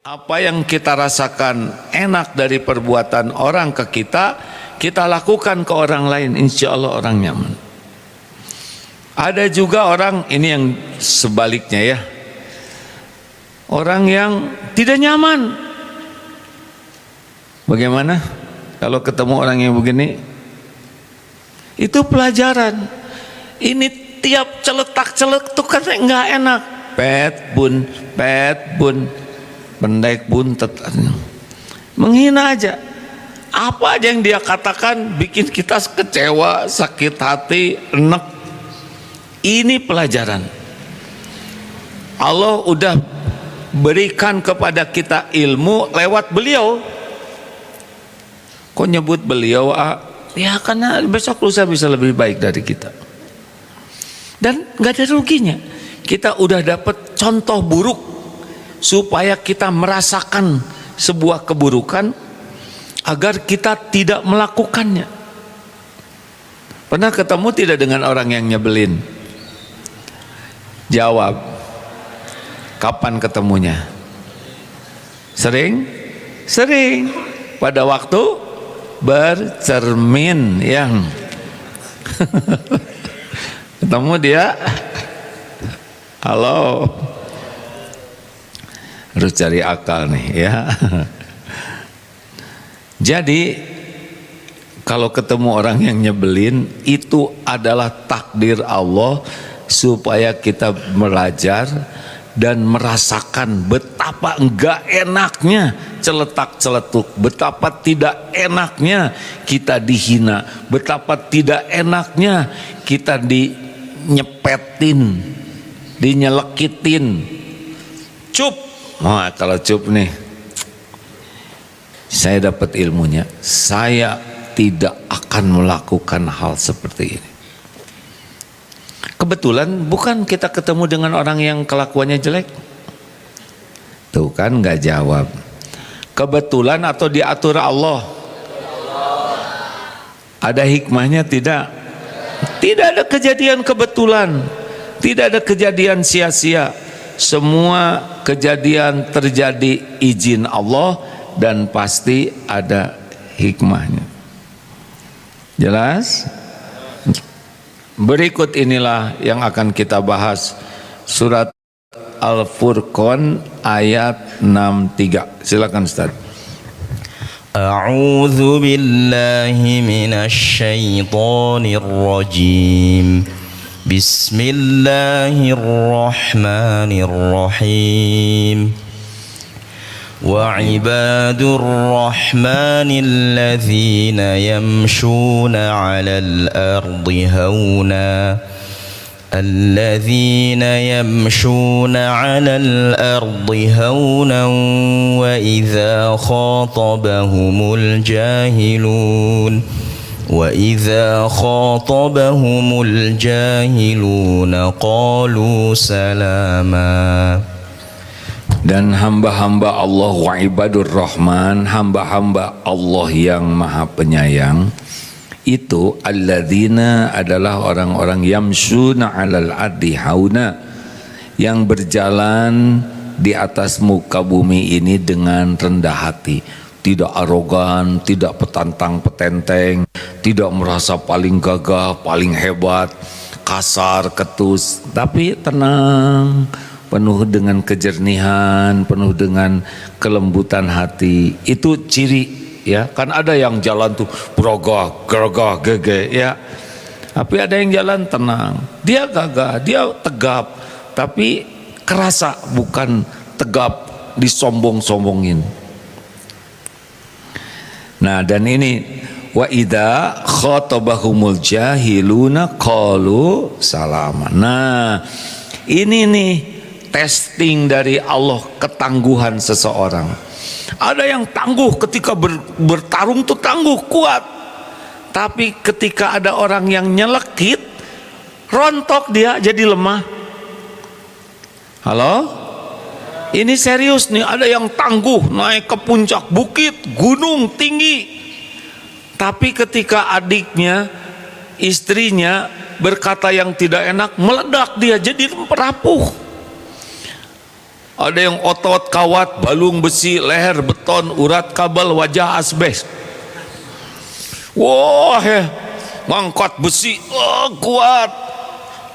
Apa yang kita rasakan enak dari perbuatan orang ke kita, kita lakukan ke orang lain, insya Allah orang nyaman. Ada juga orang, ini yang sebaliknya ya, orang yang tidak nyaman. Bagaimana kalau ketemu orang yang begini? Itu pelajaran. Ini tiap celetak-celetuk kan nggak enak. Pet bun, pendek buntet, menghina aja. Apa aja yang dia katakan bikin kita kecewa, sakit hati, enek. Ini pelajaran. Allah udah berikan kepada kita ilmu lewat beliau. Kok nyebut beliau? Ya karena besok lusa bisa lebih baik dari kita. Dan gak ada ruginya. Kita udah dapat contoh buruk supaya kita merasakan sebuah keburukan agar kita tidak melakukannya. Pernah ketemu tidak dengan orang yang nyebelin? Jawab. Kapan ketemunya? Sering? Sering. Pada waktu bercermin yang ketemu dia, halo, harus cari akal nih ya. Jadi kalau ketemu orang yang nyebelin, itu adalah takdir Allah supaya kita belajar dan merasakan betapa enggak enaknya celetak-celetuk, betapa tidak enaknya kita dihina, betapa tidak enaknya kita dinyepetin, dinyelekitin. Cup. Nah, kalau cup nih, saya dapat ilmunya, saya tidak akan melakukan hal seperti ini. Kebetulan bukan kita ketemu dengan orang yang kelakuannya jelek. Tuh kan nggak jawab. Kebetulan atau diatur Allah? Ada hikmahnya tidak? Tidak ada kejadian kebetulan, tidak ada kejadian sia-sia. Semua kejadian terjadi izin Allah dan pasti ada hikmahnya. Jelas? Berikut inilah yang akan kita bahas, surat Al-Furqan ayat 63. Silakan Ustaz. A'udzu billahi minasy syaithanir rajim. Bismillahirrahmanirrahim. وعباد الرحمن الذين يمشون على الأرض هونا وإذا خاطبهم الجاهلون قالوا سلاما. Dan hamba-hamba Allah wa ibadur rahman, hamba-hamba Allah yang maha penyayang, itu alladzina adalah orang-orang yamsuna alal ardi hauna, yang berjalan di atas muka bumi ini dengan rendah hati, tidak arogan, tidak petantang petenteng, tidak merasa paling gagah, paling hebat, kasar, ketus, tapi tenang, penuh dengan kejernihan, penuh dengan kelembutan hati. Itu ciri, ya kan. Ada yang jalan tuh berogah, gerogah, gege, ya. Tapi ada yang jalan tenang, dia gagah, dia tegap, tapi kerasa, bukan tegap disombong-sombongin. Nah, dan ini wa idza khatabahumul jahiluna qalu salama. Nah, ini nih testing dari Allah ketangguhan seseorang. Ada yang tangguh ketika bertarung tuh tangguh, kuat. Tapi ketika ada orang yang nyelekit, rontok dia jadi lemah. Halo? Ini serius nih, ada yang tangguh naik ke puncak bukit, gunung tinggi. Tapi ketika adiknya, istrinya berkata yang tidak enak, meledak dia jadi rapuh. ada yang otot kawat, balung besi, leher beton, urat kabel, wajah asbes. Wah ya, ngangkat besi kuat,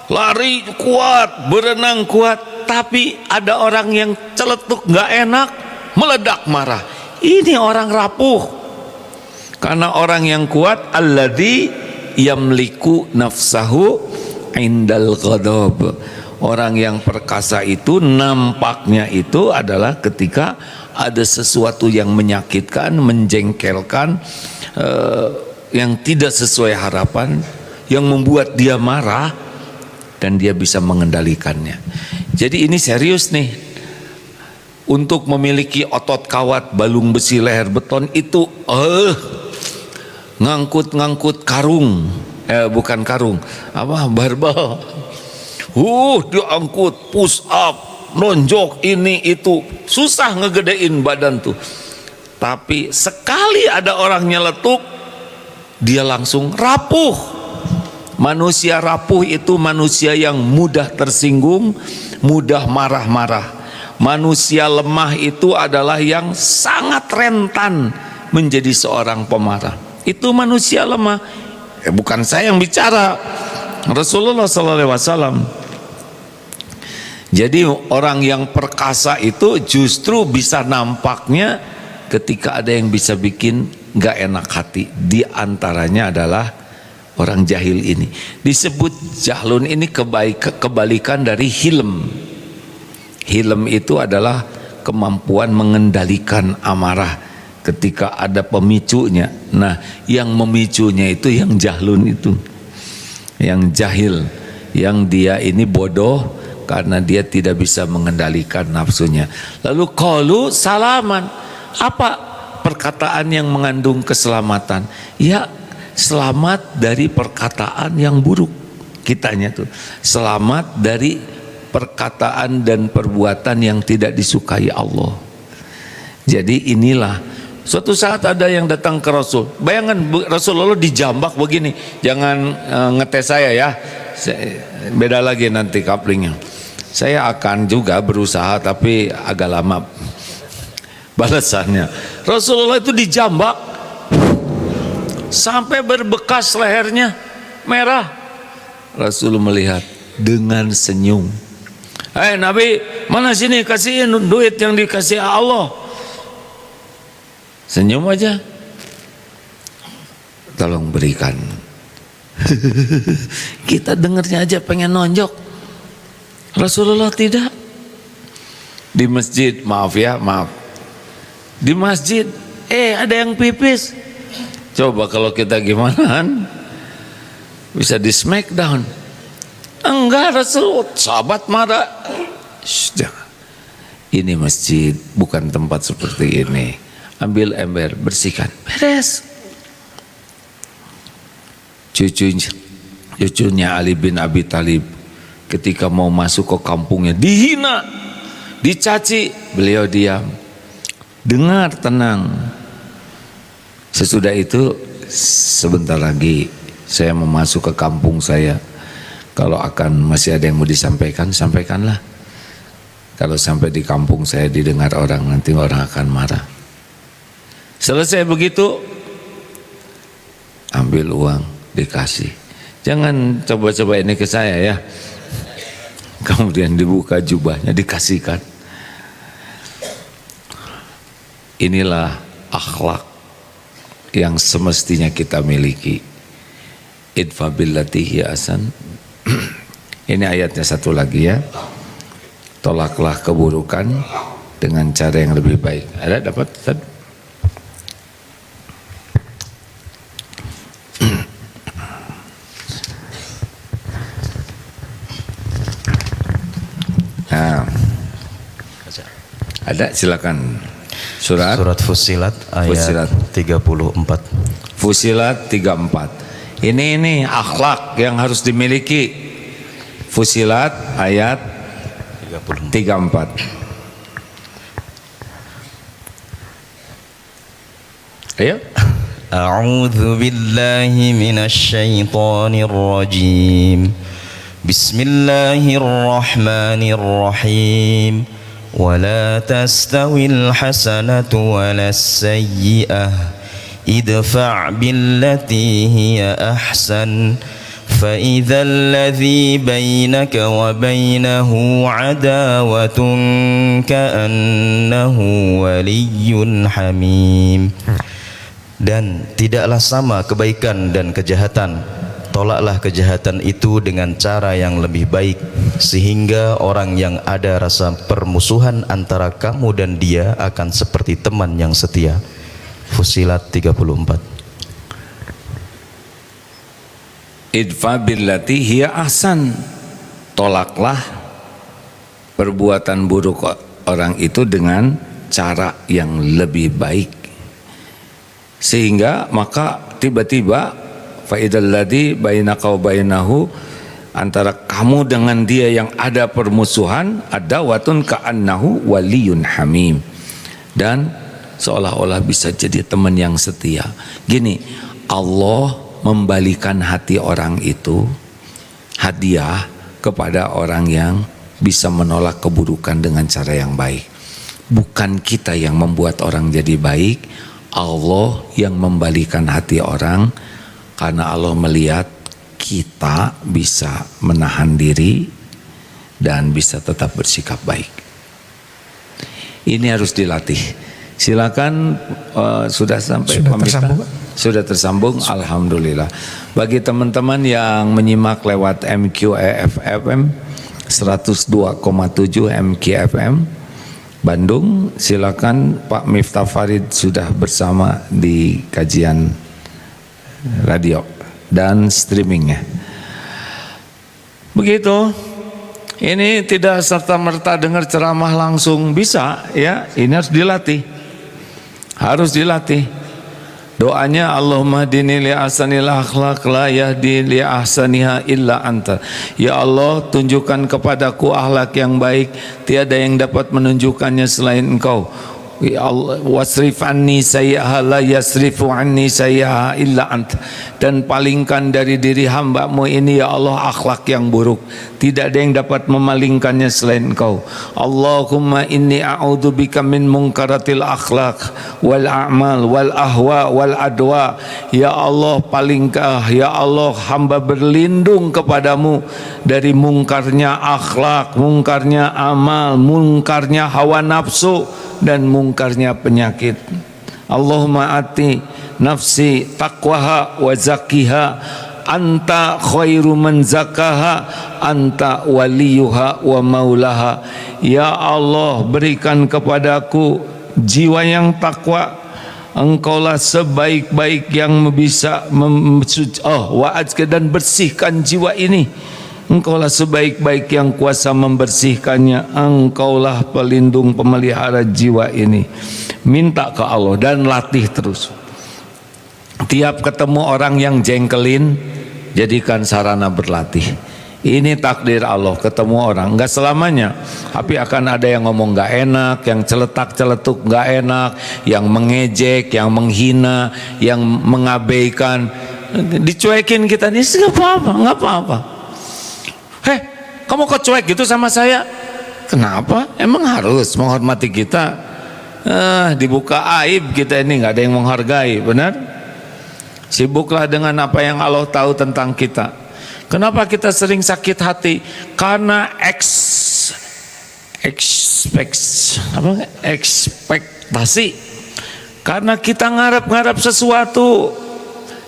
lari kuat, berenang kuat. Tapi ada orang yang celetuk nggak enak, meledak marah. Ini orang rapuh. Karena orang yang kuat alladzi yamliku nafsahu indal ghadab. Orang yang perkasa itu nampaknya itu adalah ketika ada sesuatu yang menyakitkan, menjengkelkan, yang tidak sesuai harapan, yang membuat dia marah, dan dia bisa mengendalikannya. Jadi ini serius nih. Untuk memiliki otot kawat, balung besi, leher beton itu ngangkut karung, bukan karung, apa, barbel. Diangkut, push up, nonjok, ini itu, susah ngegedein badan tuh. Tapi sekali ada orang nyeletuk, dia langsung rapuh. Manusia rapuh itu manusia yang mudah tersinggung, mudah marah-marah. Manusia lemah itu adalah yang sangat rentan menjadi seorang pemarah. Itu manusia lemah. Bukan saya yang bicara, Rasulullah SAW. Jadi orang yang perkasa itu justru bisa nampaknya ketika ada yang bisa bikin gak enak hati. Di antaranya adalah orang jahil ini. Disebut jahlun ini kebalikan dari hilm. Hilm itu adalah kemampuan mengendalikan amarah ketika ada pemicunya. Nah, yang memicunya itu yang jahlun itu, yang jahil, yang dia ini bodoh karena dia tidak bisa mengendalikan nafsunya. Lalu qalu salaman, apa perkataan yang mengandung keselamatan? Ya, selamat dari perkataan yang buruk. Kitanya tuh selamat dari perkataan dan perbuatan yang tidak disukai Allah. Jadi inilah, suatu saat ada yang datang ke Rasul. Bayangkan Rasulullah dijambak begini. Jangan ngetes saya ya, beda lagi nanti kaplingnya. Saya akan juga berusaha tapi agak lama balasannya. Rasulullah itu dijambak sampai berbekas lehernya merah. Rasul melihat dengan senyum. Nabi, mana sini, kasihin duit yang dikasih Allah. Senyum aja. Tolong berikan. Kita dengarnya aja pengen nonjok. Rasulullah tidak. Di masjid, maaf ya, maaf. Di masjid, ada yang pipis. Coba kalau kita gimana? Bisa di smackdown. Enggak, Rasul, sahabat marah. Jangan. Ini masjid, bukan tempat seperti ini. Ambil ember, bersihkan, beres. Cucunya Ali bin Abi Thalib ketika mau masuk ke kampungnya dihina, dicaci, beliau diam, dengar, tenang. Sesudah itu sebentar lagi saya mau masuk ke kampung saya. Kalau akan masih ada yang mau disampaikan, sampaikanlah. Kalau sampai di kampung saya didengar orang, nanti orang akan marah. Selesai begitu, ambil uang, dikasih. Jangan coba-coba ini ke saya ya. Kemudian dibuka jubahnya, dikasihkan. Inilah akhlak yang semestinya kita miliki. Idfa billati hiya ahsan. Ini ayatnya satu lagi ya. Tolaklah keburukan dengan cara yang lebih baik. Ada dapat? Nah, ada, silakan. Surat Fussilat ayat 34. Fussilat 34. Ini akhlak yang harus dimiliki. Fussilat ayat 34. Ayo. A'udzu billahi minasy syaithanir rajim. Bismillahirrahmanirrahim. ولا تستوي الحسنة ولا السيئة ادفع بالتي هي أحسن فإذا الذي بينك وبينه عداوة كأنه ولي حميم. Dan tidaklah sama kebaikan dan kejahatan. Tolaklah kejahatan itu dengan cara yang lebih baik, sehingga orang yang ada rasa permusuhan antara kamu dan dia akan seperti teman yang setia. Fussilat 34. Idfa billati hiya ahsan. Tolaklah perbuatan buruk orang itu dengan cara yang lebih baik. Sehingga maka tiba-tiba faidal ladzi bainaka wa bainahu, antara kamu dengan dia yang ada permusuhan, adawatun ka'annahu waliyun hamim, dan seolah-olah bisa jadi teman yang setia. Gini, Allah membalikan hati orang itu hadiah kepada orang yang bisa menolak keburukan dengan cara yang baik. Bukan kita yang membuat orang jadi baik, Allah yang membalikan hati orang, karena Allah melihat kita bisa menahan diri dan bisa tetap bersikap baik. Ini harus dilatih. Silakan, sudah sampai pamitan? Sudah tersambung, alhamdulillah. Bagi teman-teman yang menyimak lewat MQEF-FM 102,7 MQFM Bandung, silakan Pak Miftah Farid sudah bersama di kajian radio dan streamingnya. Begitu. Ini tidak serta-merta dengar ceramah langsung bisa, ya. Ini harus dilatih. Harus dilatih. Doanya Allahumma hdini li ahsanil akhlaq la yahdi li ahsaniha illa anta. Ya Allah, tunjukkan kepadaku akhlak yang baik, tiada yang dapat menunjukkannya selain Engkau. Ya Allah, wasrif anni sayyi'aha la yasrifu anni sayyi'aha illa anta. Dan palingkan dari diri hamba-Mu ini ya Allah akhlak yang buruk, tidak ada yang dapat memalingkannya selain Engkau. Allahumma inni a'udzubika min munkaratil akhlaq wal a'mal wal ahwa wal adwa. Ya Allah, palingkah, ya Allah, hamba berlindung kepadamu dari mungkarnya akhlak, mungkarnya amal, mungkarnya hawa nafsu, dan mungkarnya penyakit. Allahumma ati nafsi taqwaha wa zakkiha anta khairu man zakaha anta waliyuha wa maulaha. Ya Allah, berikan kepadaku jiwa yang takwa, Engkaulah sebaik-baik yang bisa dan bersihkan jiwa ini. Engkaulah sebaik-baik yang kuasa membersihkannya. Engkaulah pelindung pemelihara jiwa ini. Minta ke Allah dan latih terus. Tiap ketemu orang yang jengkelin, jadikan sarana berlatih. Ini takdir Allah, ketemu orang enggak selamanya, tapi akan ada yang ngomong enggak enak, yang celetak-celetuk enggak enak, yang mengejek, yang menghina, yang mengabaikan. Dicuekin kita, ini enggak apa-apa, enggak apa-apa. Heh, kamu kok cuek gitu sama saya? Kenapa? Emang harus menghormati kita? Dibuka aib kita ini, nggak ada yang menghargai, benar? Sibuklah dengan apa yang Allah tahu tentang kita. Kenapa kita sering sakit hati? Karena ekspektasi. Karena kita ngarap-ngarap sesuatu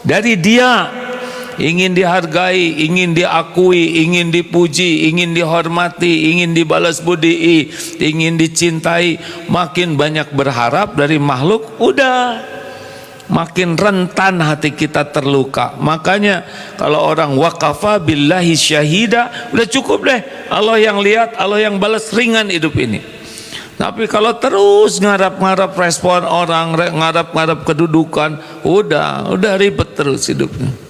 dari dia. Ingin dihargai, ingin diakui, ingin dipuji, ingin dihormati, ingin dibalas budi, ingin dicintai. Makin banyak berharap dari makhluk, udah makin rentan hati kita terluka. Makanya kalau orang waqafa billahi syahida, udah cukup deh, Allah yang lihat, Allah yang balas, ringan hidup ini. Tapi kalau terus ngarap-ngarap respon orang, ngarap-ngarap kedudukan, udah ribet terus hidupnya.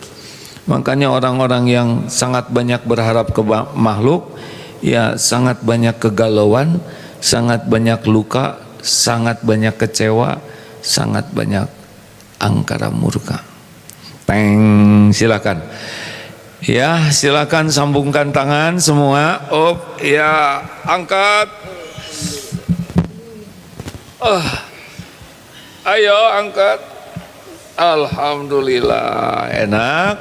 Makanya orang-orang yang sangat banyak berharap ke makhluk, ya sangat banyak kegalauan, sangat banyak luka, sangat banyak kecewa, sangat banyak angkara murka. Silakan. Ya, silakan sambungkan tangan semua. Ya, angkat. Ayo angkat. Alhamdulillah, enak.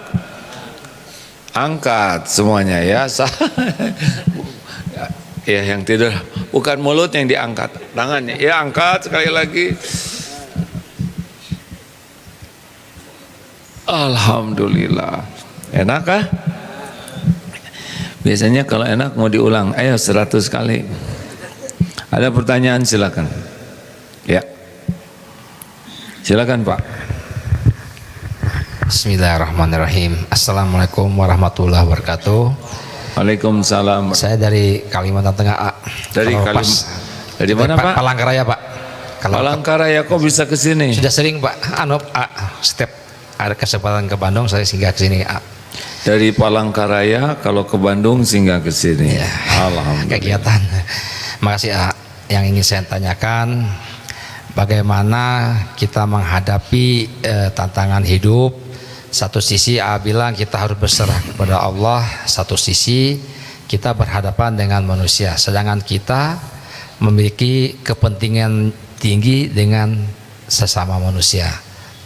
Angkat semuanya ya. Ya, yang tidur bukan mulut yang diangkat, tangannya. Ya, angkat sekali lagi. Alhamdulillah. Enak kah? Biasanya kalau enak mau diulang. Ayo 100 kali. Ada pertanyaan silakan. Ya. Silakan Pak. Bismillahirrahmanirrahim. Assalamualaikum warahmatullahi wabarakatuh. Waalaikumsalam. Saya dari Kalimantan Tengah, A. Dari dari mana Pak? Palangkaraya, Pak. Palangkaraya kok bisa ke sini? Sudah sering Pak. Setiap ada kesempatan ke Bandung saya singgah ke sini, A. Dari Palangkaraya kalau ke Bandung singgah ke sini. Ya, Alhamdulillah. kegiatan. Makasih, A. Yang ingin saya tanyakan, bagaimana kita menghadapi tantangan hidup. Satu sisi A bilang kita harus berserah kepada Allah, satu sisi kita berhadapan dengan manusia, sedangkan kita memiliki kepentingan tinggi dengan sesama manusia.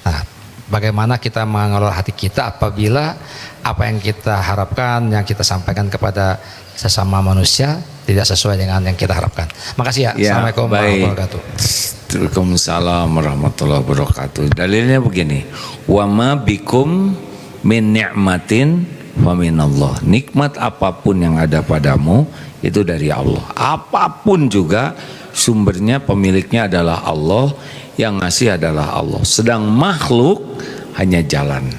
Nah, bagaimana kita mengelola hati kita apabila apa yang kita harapkan, yang kita sampaikan kepada sesama manusia tidak sesuai dengan yang kita harapkan. Makasih ya. Assalamualaikum warahmatullahi wabarakatuh. Waalaikumsalam warahmatullahi wabarakatuh. Dalilnya begini, wa ma bikum min ni'matin fa minallah. Nikmat apapun yang ada padamu itu dari Allah. Apapun juga sumbernya, pemiliknya adalah Allah, yang ngasih adalah Allah. Sedang makhluk hanya jalan.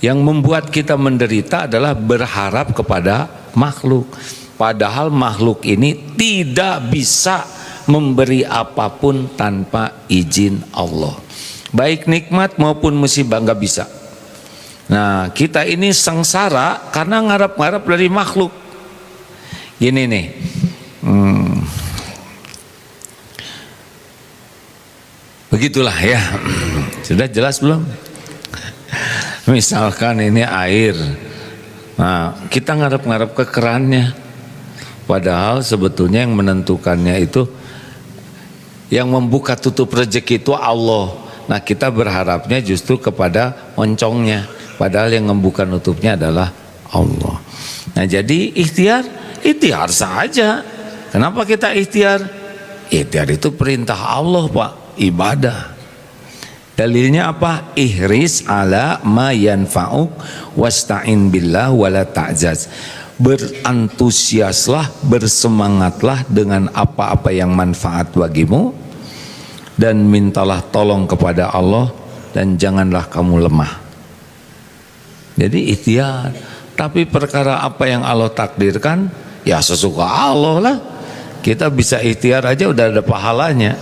Yang membuat kita menderita adalah berharap kepada makhluk. Padahal makhluk ini tidak bisa memberi apapun tanpa izin Allah, baik nikmat maupun musibah, nggak bisa. Nah, kita ini sengsara karena ngarap-ngarap dari makhluk. Gini nih, begitulah ya. Sudah jelas belum? Misalkan ini air, nah kita ngarap-ngarap ke kerannya, padahal sebetulnya yang menentukannya itu, yang membuka tutup rezeki itu Allah. Nah, kita berharapnya justru kepada moncongnya, padahal yang membuka nutupnya adalah Allah. Nah, jadi ikhtiar saja. Kenapa kita ikhtiar? Ikhtiar itu perintah Allah, Pak, ibadah. Dalilnya apa? Ihris ala ma yanfa'uk wasta'in billah wala ta'jaz. Berantusiaslah, bersemangatlah dengan apa-apa yang manfaat bagimu, dan mintalah tolong kepada Allah, dan janganlah kamu lemah. Jadi ikhtiar. Tapi perkara apa yang Allah takdirkan, ya sesuka Allah lah. Kita bisa ikhtiar aja udah ada pahalanya.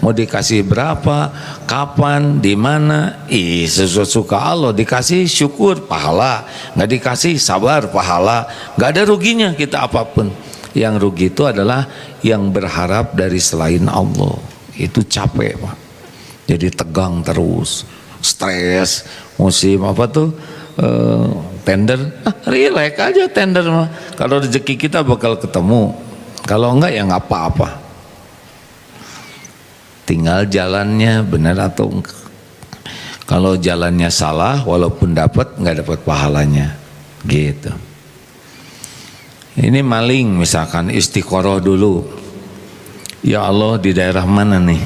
Mau dikasih berapa, kapan, di mana, sesuka Allah. Dikasih syukur, pahala. Nggak dikasih sabar, pahala. Nggak ada ruginya kita apapun. Yang rugi itu adalah yang berharap dari selain Allah. Itu capek, Pak. Jadi tegang terus, stres, musim apa tuh, tender, relax aja tender mah. Kalau rezeki kita bakal ketemu. Kalau enggak ya nggak apa-apa. Tinggal jalannya benar atau enggak. Kalau jalannya salah, walaupun dapat nggak dapat pahalanya, gitu. Ini maling misalkan, istiqoroh dulu. Ya Allah, di daerah mana nih?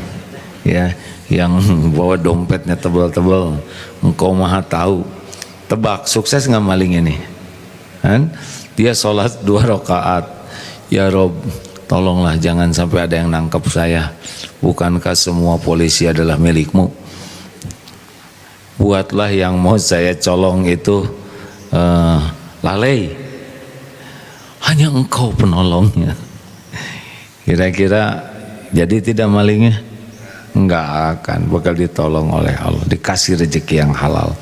Ya, yang bawa dompetnya tebal-tebal. Engkau maha tahu. Tebak, sukses nggak maling ini? Kan? Dia sholat 2 rakaat. Ya Rob, tolonglah jangan sampai ada yang nangkep saya. Bukankah semua polisi adalah milikmu? Buatlah yang mau saya colong itu lalai. Hanya engkau penolongnya. Kira-kira jadi tidak malingnya? Enggak akan, bakal ditolong oleh Allah, dikasih rezeki yang halal.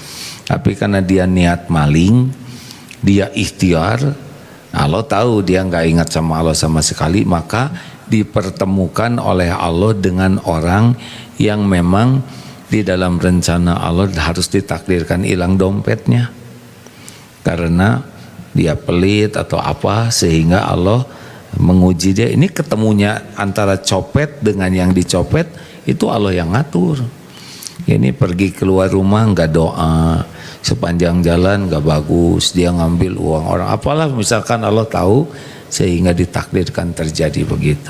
Tapi karena dia niat maling, dia ikhtiar, Allah tahu dia nggak ingat sama Allah sama sekali, maka dipertemukan oleh Allah dengan orang yang memang di dalam rencana Allah harus ditakdirkan hilang dompetnya karena dia pelit atau apa, sehingga Allah menguji dia. Ini ketemunya antara copet dengan yang dicopet itu Allah yang ngatur. Ini pergi keluar rumah nggak doa, sepanjang jalan nggak bagus, dia ngambil uang orang, apalah misalkan Allah tahu, sehingga ditakdirkan terjadi begitu.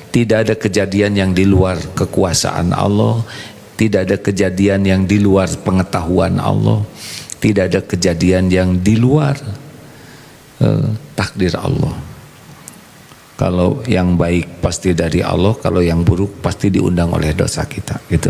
Tidak ada kejadian yang di luar kekuasaan Allah, tidak ada kejadian yang di luar pengetahuan Allah, tidak ada kejadian yang di luar takdir Allah. Kalau yang baik pasti dari Allah, kalau yang buruk pasti diundang oleh dosa kita, gitu.